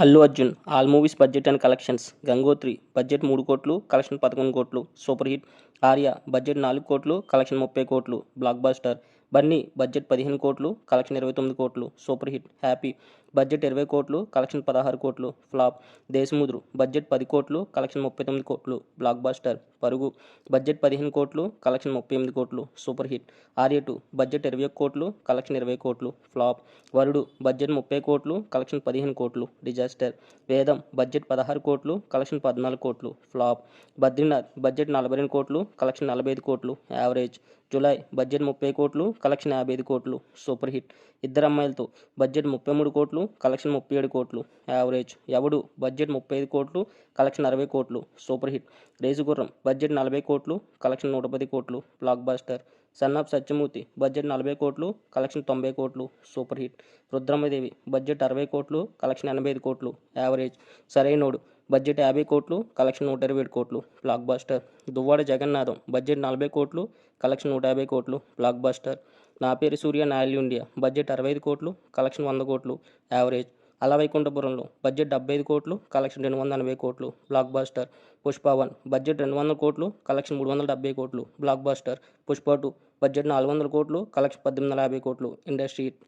Allu Arjun all movies budget and collections. Gangotri budget 3 కోట్లు, collection 11 కోట్లు, super hit. Arya budget 4 కోట్లు, collection 30 కోట్లు, బ్లాక్ బస్టర్. బన్నీ బడ్జెట్ 15 కోట్లు, కలెక్షన్ 29 కోట్లు, సూపర్ హిట్. హ్యాపీ బడ్జెట్ 20 కోట్లు, కలెక్షన్ 16 కోట్లు, ఫ్లాప్. దేశముద్రు బడ్జెట్ 10 కోట్లు, కలెక్షన్ 39 కోట్లు, బ్లాక్ బస్టర్. పరుగు బడ్జెట్ 15 కోట్లు, కలెక్షన్ 38 కోట్లు, సూపర్ హిట్. ఆర్య 2 బడ్జెట్ 21 కోట్లు, కలెక్షన్ 20 కోట్లు, ఫ్లాప్. వరుడు బడ్జెట్ 30 కోట్లు, కలెక్షన్ 15 కోట్లు, డిజాస్టర్. వేదం బడ్జెట్ 16 కోట్లు, కలెక్షన్ 14 కోట్లు, ఫ్లాప్. బద్రీనాథ్ బడ్జెట్ 42 కోట్లు, కలెక్షన్ 45 కోట్లు, యావరేజ్. జులై బడ్జెట్ 30 కోట్లు, కలెక్షన్ 55 కోట్లు, సూపర్ హిట్. ఇద్దరు అమ్మాయిలతో బడ్జెట్ 33 కోట్లు, కలెక్షన్ 37 కోట్లు, యావరేజ్. ఎవడు బడ్జెట్ 35 కోట్లు, కలెక్షన్ 60 కోట్లు, సూపర్ హిట్. రేసుగుర్రం బడ్జెట్ 40 కోట్లు, కలెక్షన్ 110 కోట్లు, block buster. Son of Satyamurthy budget 40 కోట్లు, కలెక్షన్ 90 కోట్లు, సూపర్ హిట్. రుద్రమదేవి బడ్జెట్ 60 కోట్లు, కలెక్షన్ 85 కోట్లు, యావరేజ్. సరైనోడు బడ్జెట్ 50 కోట్లు, కలెక్షన్ 127 కోట్లు, block buster. Duvvada Jagannatham budget 40 కోట్లు, కలెక్షన్ 150 కోట్లు, బ్లాక్ బస్టర్. నా పేరు సూర్య నాయల్ ఇండియా బడ్జెట్ 65 కోట్లు, కలెక్షన్ 100 కోట్లు, యావరేజ్. అల వైకుంఠపురంలో బడ్జెట్ 75 కోట్లు, కలెక్షన్ 280 కోట్లు, బ్లాక్ బస్టర్. పుష్ప 1 బడ్జెట్ 200 కోట్లు, కలెక్షన్ 370 కోట్లు, బ్లాక్ బస్టర్. పుష్ప 2 బడ్జెట్ 400 కోట్లు, కలెక్షన్ 1850 కోట్లు, ఇండస్ట్రీ హిట్.